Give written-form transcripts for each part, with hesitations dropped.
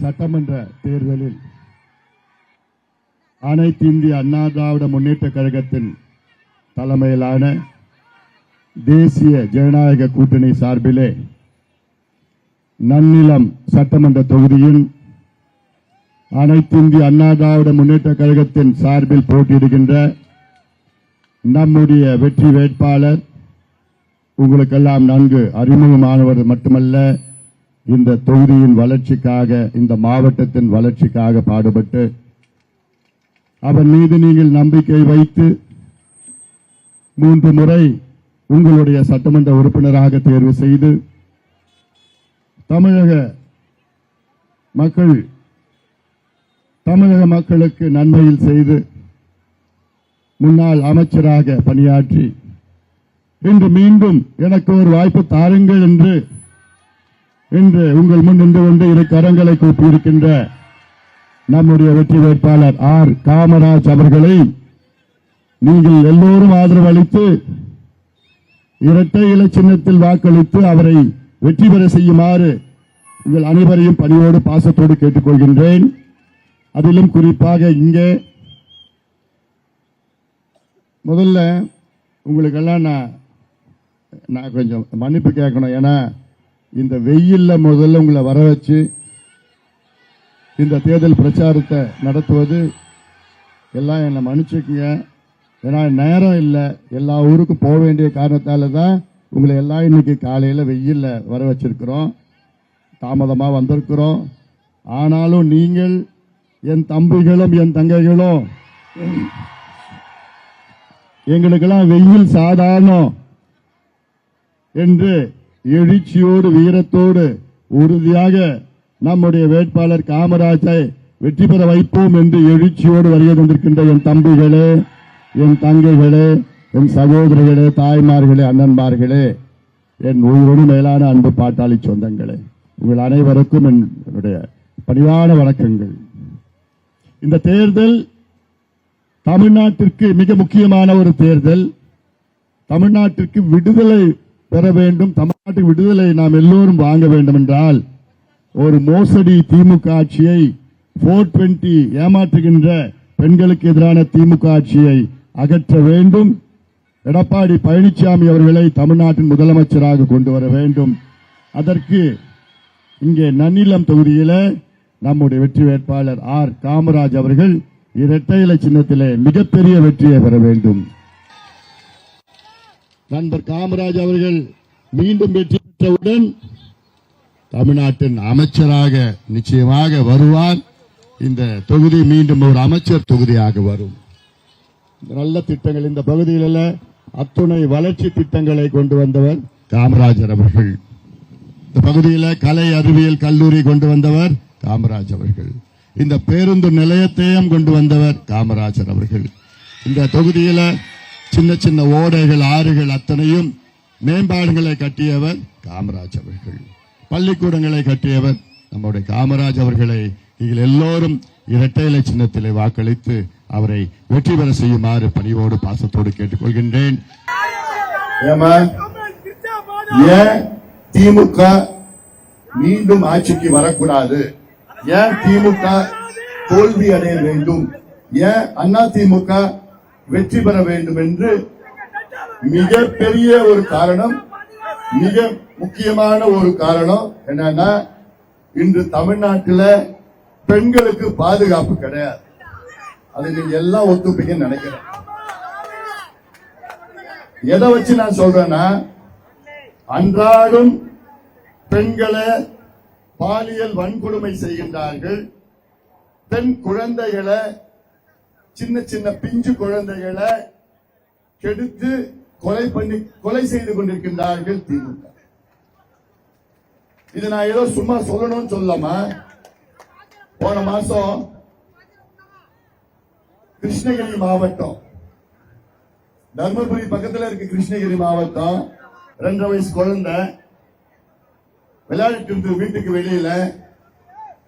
சட்டமன்ற தேர்தலில் அனைத்து இந்திய அண்ணா திராவிட முன்னேற்ற கழகத்தின் தலைமையிலான தேசிய ஜனநாயக கூட்டணி சார்பிலே நன்னிலம் சட்டமன்ற தொகுதியின் அனைத்து இந்திய அண்ணா திராவிட முன்னேற்ற கழகத்தின் சார்பில் போட்டியிடுகின்ற நம்முடைய வெற்றி வேட்பாளர் உங்களுக்கெல்லாம் நன்கு அறிமுகமானவர் மட்டுமல்ல, இந்த தொகுதியின் வளர்ச்சிக்காக, இந்த மாவட்டத்தின் வளர்ச்சிக்காக பாடுபட்டு அவர் மீது நீங்கள் நம்பிக்கை வைத்து 3 முறை உங்களுடைய சட்டமன்ற உறுப்பினராக தேர்வு செய்து தமிழக மக்களுக்கு நன்மையில் செய்து முன்னாள் அமைச்சராக பணியாற்றி இன்று மீண்டும் எனக்கு ஒரு வாய்ப்பு தாருங்கள் என்று இன்று உங்கள் முன் நின்று கொண்டு 2 கரங்களை கூப்பியிருக்கின்ற நம்முடைய வெற்றி வேட்பாளர் ஆர் காமராஜ் அவர்களை நீங்கள் எல்லோரும் ஆதரவு அளித்து இரட்டை இலை சின்னத்தில் வாக்களித்து அவரை வெற்றி பெற செய்யுமாறு உங்கள் அனைவரையும் பணியோடு பாசத்தோடு கேட்டுக்கொள்கின்றேன். அதிலும் குறிப்பாக இங்கே முதல்ல உங்களுக்கெல்லாம் நான் கொஞ்சம் மன்னிப்பு கேட்கணும். ஏன்னா இந்த வெயில்ல முதல்ல உங்களை வர வச்சு இந்த தேர்தல் பிரச்சாரத்தை நடத்துவது எல்லாம் என்னை மன்னிச்சுக்குங்க. ஏன்னா நேரம் இல்லை, எல்லா ஊருக்கும் போக வேண்டிய காரணத்தால தான் உங்களை எல்லாம் இன்னைக்கு காலையில் வெயில்ல வர வச்சிருக்கிறோம். தாமதமாக வந்திருக்கிறோம். ஆனாலும் நீங்கள் என் தம்பிகளும் என் தங்கைகளும் எங்களுக்கெல்லாம் வெயில் சாதாரணம் என்று எழுச்சியோடு வீரத்தோடு உறுதியாக நம்முடைய வேட்பாளர் காமராஜை வெற்றி பெற வைப்போம் என்று எழுச்சியோடு வருகை தந்திருக்கின்ற என் தம்பிகளே, என் தங்கைகளே, என் சகோதரிகளே, தாய்மார்களே, அண்ணன்மார்களே, என் உயிரோடு மேலான அன்பு பாட்டாளி சொந்தங்களே, உங்கள் அனைவருக்கும் என்னுடைய பணிவான வணக்கங்கள். இந்த தேர்தல் தமிழ்நாட்டிற்கு மிக முக்கியமான ஒரு தேர்தல். தமிழ்நாட்டிற்கு விடுதலை பெற வேண்டும், தமிழ்நாட்டுக்கு விடுதலை நாம் எல்லோரும் வாங்க வேண்டும் என்றால் ஒரு மோசடி திமுக ஆட்சியை 420 ஏமாற்றுகின்ற பெண்களுக்கு எதிரான திமுக ஆட்சியை அகற்ற வேண்டும். எடப்பாடி பழனிசாமி அவர்களை தமிழ்நாட்டின் முதலமைச்சராக கொண்டு வர வேண்டும். அதற்கு இங்கே நன்னிலம் தொகுதியில் நம்முடைய வெற்றி வேட்பாளர் ஆர் காமராஜ் அவர்கள் இரட்டை இலை சின்னத்திலே மிகப்பெரிய வெற்றியை பெற வேண்டும். நண்பர் காமராஜ் அவர்கள் மீண்டும் வெற்றி பெற்றவுடன் தமிழ்நாட்டின் அமைச்சராக நிச்சயமாக வருவார். இந்த தொகுதி மீண்டும் ஒரு அமைச்சர் தொகுதியாக வரும். நல்ல திட்டங்கள் இந்த பகுதியில் அத்துணை வளர்ச்சி திட்டங்களை கொண்டு வந்தவர் காமராஜர் அவர்கள். இந்த பகுதியில் கலை அறிவியல் கல்லூரி கொண்டு வந்தவர் காமராஜ் அவர்கள். இந்த பேருந்து நிலையத்தையும் கொண்டு வந்தவர் காமராஜர் அவர்கள். இந்த தொகுதியில் சின்ன சின்ன ஓடைகள், ஆறுகள் அத்தனையும் மேம்பாடுகளை கட்டியவர் காமராஜ் அவர்கள். பள்ளிக்கூடங்களை கட்டியவர் நம்முடைய காமராஜ் அவர்களை நீங்கள் எல்லோரும் இரட்டை இலை சின்னத்திலே வாக்களித்து அவரை வெற்றி பெற செய்யுமாறு பணிவோடு பாசத்தோடு கேட்டுக்கொள்கின்றேன். ஏன் திமுக மீண்டும் ஆட்சிக்கு வரக்கூடாது? ஏன் திமுக தோல்வி அடைய வேண்டும்? ஏன் அண்ணா திமுக வெற்றி பெற வேண்டும் என்று மிகப்பெரிய ஒரு காரணம், மிக முக்கியமான ஒரு காரணம் என்னன்னா, இன்று தமிழ்நாட்டில் பெண்களுக்கு பாதுகாப்பு கிடையாது. அது நீங்க எல்லாம் ஒத்துப்பீங்கன்னு நினைக்கிறேன். எதை வச்சு நான் சொல்றேன்னா, அன்றாடம் பெண்களை பாலியல் வன்கொடுமை செய்கின்றார்கள். பெண் குழந்தைகளை, சின்ன சின்ன பிஞ்சு குழந்தைகளை கெடுத்து கொலை செய்து கொண்டிருக்கின்றார்கள் திமுக. இது நான் ஏதோ சும்மா சொல்லணும்னு சொல்லாமா, போன மாசம் கிருஷ்ணகிரி மாவட்டம், தர்மபுரி பக்கத்தில் இருக்கு கிருஷ்ணகிரி மாவட்டம், 2 வயசு குழந்தை விளையாடிட்டு இருந்து வீட்டுக்கு வெளியில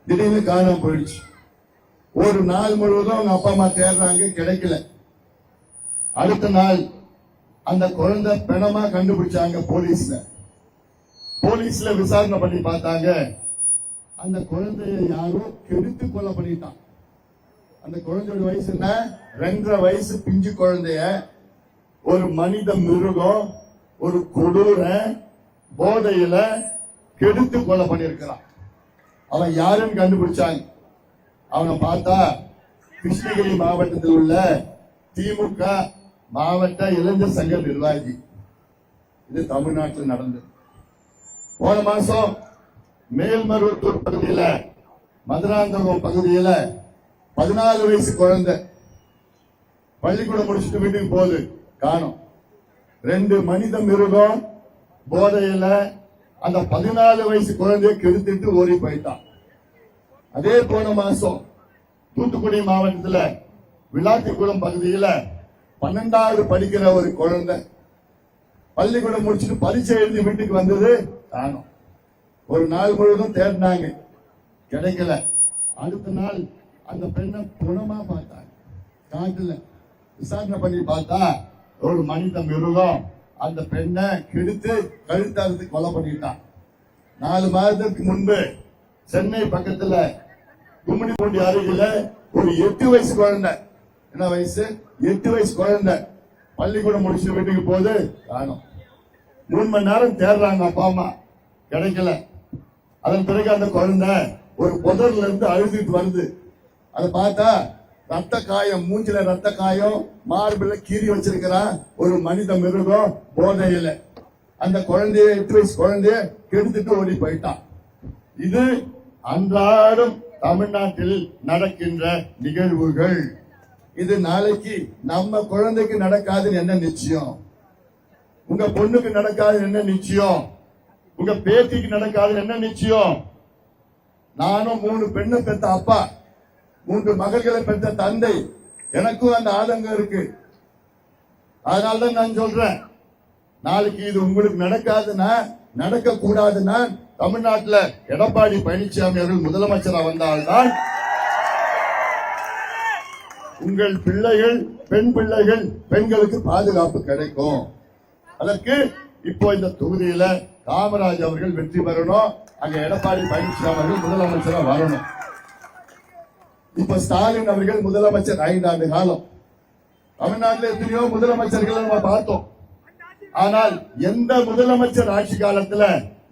திடீர்னு காணாம போயிடுச்சு. ஒரு நாள் முழுவதும் அவங்க அப்பா அம்மா தேடுறாங்க, கிடைக்கல. அடுத்த நாள் அந்த குழந்தை பிணமா கண்டுபிடிச்சாங்க போலீஸ்ல விசாரணை பண்ணி பார்த்தாங்க. அந்த குழந்தையை யாரோ கெடுத்து கொலை பண்ணிட்டான். அந்த குழந்தையோட வயசு என்ன? 2.5 வயசு பிஞ்சு குழந்தைய ஒரு மனித மிருகம் ஒரு கொடூர போதையில கெடுத்து கொலை பண்ணிருக்கிறான். அவன் யாருன்னு கண்டுபிடிச்சாங்க. அவனை பார்த்தா கிருஷ்ணகிரி மாவட்டத்தில் உள்ள திமுக மாவட்ட இளைஞர் சங்க நிர்வாகி. இது தமிழ்நாட்டில் நடந்தது. போன மாசம் மேல்மருவத்தூர் பகுதியில மதுராந்தகம் பகுதியில 14 வயசு குழந்தை பள்ளிக்கூடம் முடிச்சுட்டு வீட்டுக்கு போகுது, காணோம். 2 மனித மிருகம் போதையில அந்த 14 வயசு குழந்தைய கெடுத்துட்டு ஓடி போயிட்டான். அதே போன மாசம் தூத்துக்குடி மாவட்டத்தில் விளாத்திக்குளம் பகுதியில் 12வது படிக்கிற ஒரு குழந்தை பள்ளிக்கூடம் முடிச்சுட்டு பரீட்சை எழுதி வீட்டுக்கு வந்தது, காணோம். ஒரு நாள் முழுவதும் தேடினாங்க, கிடைக்கல. அடுத்த நாள் அந்த பெண்ணை குணமா பார்த்தாங்க, காட்டுல விசாரணை பண்ணி பார்த்தா ஒரு மனித மிருகம் அந்த பெண்ணை கெடுத்து கழுத்தறுத்து கொலை பண்ணிட்டான். 4 மாதத்துக்கு முன்பு சென்னை பக்கத்துல கும்மிடிப்பூண்டி அருகில ஒரு 8 வயசு குழந்தை, என்ன வயசு? 8 வயசு குழந்தை பள்ளிக்கூடம் முடிச்சு வீட்டுக்கு போது, காணோம். 3 மணி நேரம் தேடுறாங்க அப்பா அம்மா, கிடைக்கல. அதன் பிறகு அந்த குழந்தை ஒரு புதர்ல இருந்து அழுதுட்டு வருது. அதை பார்த்தா ரத்த காயம், மூஞ்சில ரத்த காயம், மார்பில கீறி வச்சிருக்கிறான் ஒரு மனித மிருகம் போதையில. அந்த குழந்தைய 8 வயசு குழந்தைய கெடுத்துட்டு ஓடி போயிட்டான். இது அன்றாடம் தமிழ்நாட்டில் நடக்கின்ற நிகழ்வுகள். இது நாளைக்கு நம்ம குழந்தைக்கு நடக்காதுன்னு என்ன நிச்சயம்? உங்க பொண்ணுக்கு நடக்காதுன்னு என்ன நிச்சயம்? உங்க பேத்திக்கு நடக்காதுன்னு என்ன நிச்சயம்? நானும் 3 பெண்ணை பெற்ற அப்பா, 3 மகள்களை பெற்ற தந்தை, எனக்கும் அந்த ஆதங்கம் இருக்கு. அதனாலதான் நான் சொல்றேன், நாளைக்கு இது உங்களுக்கு நடக்காதுன்னா, நடக்க கூடாதுன்னா தமிழ்நாட்டில் எடப்பாடி பழனிசாமி அவர்கள் முதலமைச்சரா வந்தால்தான் உங்கள் பிள்ளைகள், பெண் பிள்ளைகள், பெண்களுக்கு பாதுகாப்பு கிடைக்கும். அதற்கு இப்போ இந்த தொகுதியில காமராஜ் அவர்கள் வெற்றி பெறணும், அங்க எடப்பாடி பழனிசாமி அவர்கள் முதலமைச்சரா வரணும். இப்ப ஸ்டாலின் அவர்கள் முதலமைச்சர் 5 ஆண்டு காலம். தமிழ்நாட்டில் எத்தனையோ முதலமைச்சர்கள் நம்ம பார்த்தோம். ஆனால் எந்த முதலமைச்சர் ஆட்சி காலத்துல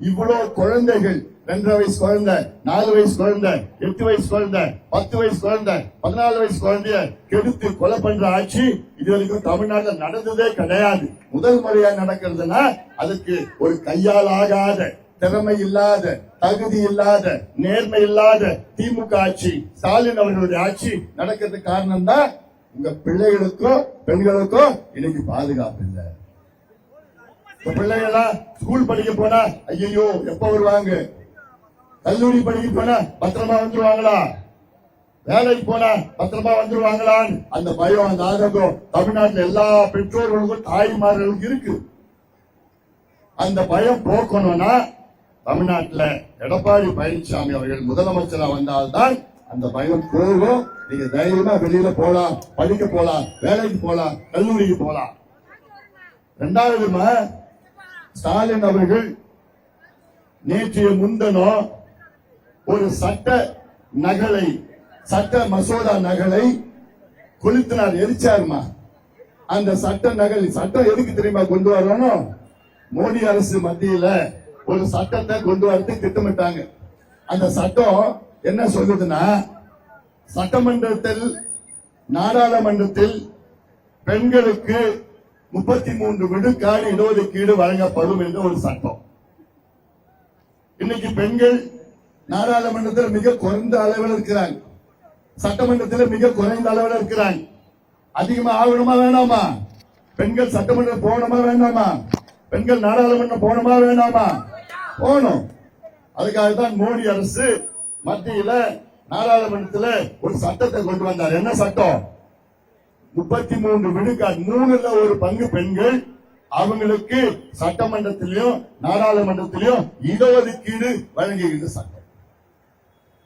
இவ்வளவு குழந்தைகள், 2.5 வயசு குழந்தை, 4 வயசு குழந்தை, 8 வயசு குழந்தை, 10 வயசு குழந்தை, 14 வயசு குழந்தைய கெடுத்து கொலை பண்ற ஆட்சி இதுவரைக்கும் தமிழ்நாட்டில் நடந்ததே கிடையாது. முதல் முறையா நடக்கிறதுனா அதுக்கு ஒரு கையால் ஆகாத, திறமை இல்லாத, தகுதி இல்லாத, நேர்மை இல்லாத திமுக ஆட்சி, ஸ்டாலின் அவர்களுடைய ஆட்சி நடக்கிறதுக்கு காரணம் தான் உங்க பிள்ளைகளுக்கும் பெண்களுக்கும் இன்னைக்கு பாதுகாப்பு இல்லை. பிள்ளைகளா ஸ்கூல் படிக்க போனா ஐயோ எப்ப வருவாங்க, கல்லூரி படிக்க போனா பத்திரமா வந்துருவாங்களா, வேலைக்கு போனா பத்திரமா வந்துருவாங்களான்னு அந்த பயம், அந்த ஆதங்கம் தமிழ்நாட்டில் எல்லா பெற்றோர்களுக்கும் தாய்மார்களுக்கும் இருக்கு. அந்த பயம் போக்கணும்னா தமிழ்நாட்டில் எடப்பாடி பழனிசாமி அவர்கள் முதலமைச்சரா வந்தால்தான் அந்த பயம் போகும். நீங்க தைரியமா வெளியில போலாம், படிக்க போலாம், வேலைக்கு போலாம், கல்லூரிக்கு போலாம். 2வது, ஸ்டாலின் அவர்கள் நேற்றைய முன்தினம் ஒரு சட்ட நகலை, சட்ட மசோதா நகலை கொளுத்தினார், எரிச்சாருமா. அந்த சட்ட நகல், சட்டம் எதுக்கு தெரியுமா கொண்டு வரணும்? மோடி அரசு மத்தியில ஒரு சட்டத்தை கொண்டு வரதுக்கு திட்டமிட்டாங்க. அந்த சட்டம் என்ன சொல்லுதுன்னா, சட்டமன்றத்தில், நாடாளுமன்றத்தில் பெண்களுக்கு 33 விழுக்காடு இடஒதுக்கீடு வழங்கப்படும் என்ற ஒரு சட்டம். இன்னைக்கு பெண்கள் நாடாளுமன்றத்தில் மிக குறைந்த அளவில் இருக்கிறாங்க, சட்டமன்றத்தில் மிக குறைந்த அளவில் இருக்கிறாங்க. அதிகமா ஆகணுமா வேண்டாமா? பெண்கள் சட்டமன்றம் போகணுமா வேண்டாமா? பெண்கள் நாடாளுமன்றம் போகணுமா வேண்டாமா? போகணும். அதுக்காகத்தான் மோடி அரசு மத்தியில நாடாளுமன்றத்தில் ஒரு சட்டத்தை கொண்டு வந்தார். என்ன சட்டம்? 33 விழுக்காடு, 3ல் 1 பங்கு பெண்கள், அவங்களுக்கு சட்டமன்றத்திலையும் நாடாளுமன்றத்திலையும் இடஒதுக்கீடு வழங்குகின்ற சட்டம்.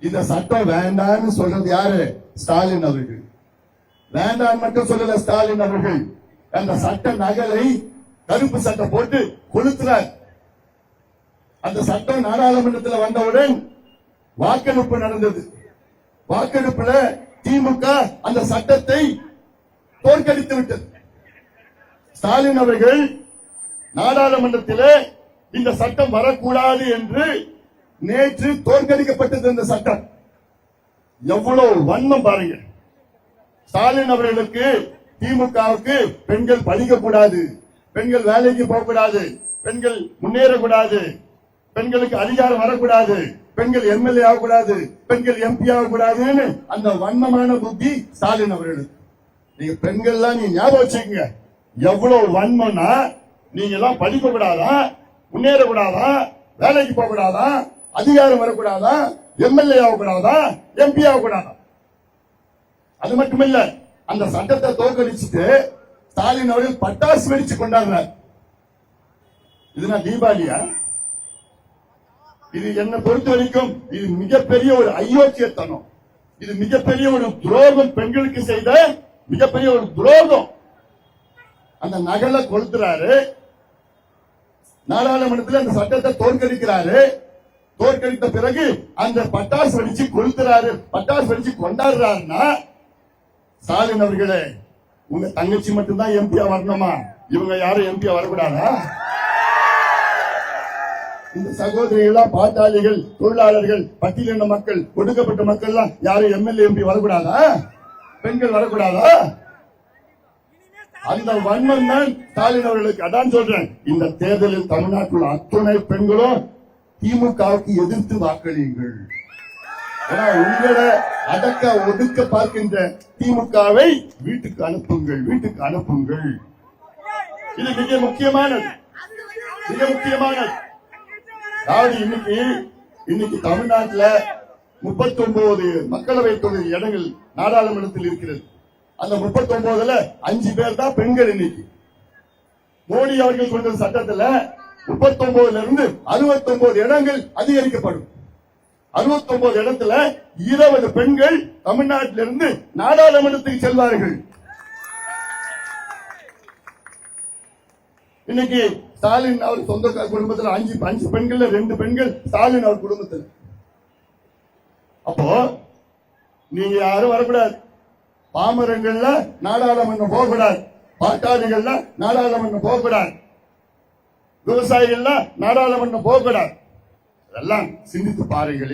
இந்த சட்டம் வேண்டாம்னு சொல்றது யாரு? ஸ்டாலின் அவர்கள். வேண்டாம் மட்டும் சொல்லல ஸ்டாலின் அவர்கள், அந்த சட்ட நகலை கருப்பு சட்டம் போட்டு கொளுத்துறார். அந்த சட்டம் நாடாளுமன்றத்தில் வந்தவுடன் வாக்கெடுப்பு நடந்தது. வாக்கெடுப்புல திமுக அந்த சட்டத்தை தோற்கடித்து விட்டது. ஸ்டாலின் அவர்கள் நாடாளுமன்றத்திலே இந்த சட்டம் வரக்கூடாது என்று நேற்று தோற்கடிக்கப்பட்டது. இந்த சட்டம் எவ்வளவு வன்மம் பாருங்க. ஸ்டாலின் அவர்களுக்கு திமுகவுக்கு பெண்கள் படிக்கக்கூடாது, பெண்கள் வேலைக்கு போகக்கூடாது, பெண்கள் முன்னேறக்கூடாது, பெண்களுக்கு அதிகாரம் வரக்கூடாது, பெண்கள் எம்எல்ஏ ஆகக்கூடாது, பெண்கள் எம்பி ஆகக்கூடாதுன்னு அந்த வன்மமான புத்தி ஸ்டாலின் அவர்களுக்கு. நீங்க பெண்கள்லாம் நீங்க ஞாபகம் வச்சுக்கோங்க, எவ்வளவு வன்மம்னா நீங்க எல்லாம் படிக்க கூடாதா, முன்னேறக்கூடாதா, வேலைக்கு போக கூடாதா, அதிகாரம் வரக்கூடாதா, எம்எல்ஏ ஆகக்கூடாதா, எம்பி ஆகக்கூடாதா. அது மட்டுமில்ல, அந்த சட்டத்தை தோற்கடிச்சுட்டு ஸ்டாலின் அவர்கள் பட்டாசு வெடிச்சு கொண்டாடுறார். இதுனா தீபாவளியா? இது என்னை பொறுத்த வரைக்கும் இது மிகப்பெரிய ஒரு அயோக்கியத்தனம், இது மிகப்பெரிய ஒரு துரோகம், பெண்களுக்கு செய்த மிகப்பெரிய ஒரு துரோகம். அந்த நகலை கொளுத்துறாரு, நாடாளுமன்றத்தில் அந்த சட்டத்தை தோற்கடிக்கிறாரு. தோற்கடித்த பிறகு அந்த பட்டாசு வெடிச்சு கொளுத்துறாரு, பட்டாசு வெடிச்சு கொண்டாடுறாருன்னா, ஸ்டாலின் அவர்களே, உங்க தங்கச்சி மட்டும்தான் எம்பியா வரணுமா? இவங்க யாரும் எம்பியா வரக்கூடாதா? இந்த சகோதரிகள், பாட்டாளிகள், தொழிலாளர்கள், பட்டியலின மக்கள், ஒடுக்கப்பட்ட மக்கள் எல்லாம் யாரும் எம்எல்ஏ எம்பி வரக்கூடாதா? பெண்கள் வரக்கூடாதா? அந்த வன்மம் தான் ஸ்டாலின் அவர்களுக்கு. அதான் சொல்றேன், இந்த தேர்தலில் தமிழ்நாட்டில் அத்துணை பெண்களும் திமுகவுக்கு எதிர்த்து வாக்களியுங்கள். உங்களை அடக்க ஒடுக்க பார்க்கின்ற திமுகவை வீட்டுக்கு அனுப்புங்கள், வீட்டுக்கு அனுப்புங்கள். இது மிக முக்கியமானது, மிக முக்கியமானது. அதாவது இன்னைக்கு தமிழ்நாட்டில் 39 மக்களவை தொகுதி இடங்கள் நாடாளுமன்றத்தில் இருக்கிறது. அந்த 39ல 5 பேர் தான் பெண்கள். இன்னைக்கு மோடி அவர்கள் கொண்ட சட்டத்தில் 39ல இருந்து 69 இடங்கள் அதிகரிக்கப்படும். 69 இடத்துல 20 பெண்கள் தமிழ்நாட்டிலிருந்து நாடாளுமன்றத்துக்கு செல்வார்கள். இன்னைக்கு ஸ்டாலின் அவர் சொந்த குடும்பத்தில் 5 பெண்கள் 2 பெண்கள் ஸ்டாலின் அவர் குடும்பத்தில். அப்போ நீங்க யாரும் வரக்கூடாது, பாமரங்கள்ல நாடாளுமன்றம் போகக்கூடாது, பாட்டாளிகள்ல நாடாளுமன்றம் போகக்கூடாது, விவசாயிகள்ல நாடாளுமன்றம் போகக்கூடாது. அதெல்லாம் சிந்தித்து பாருங்கள்.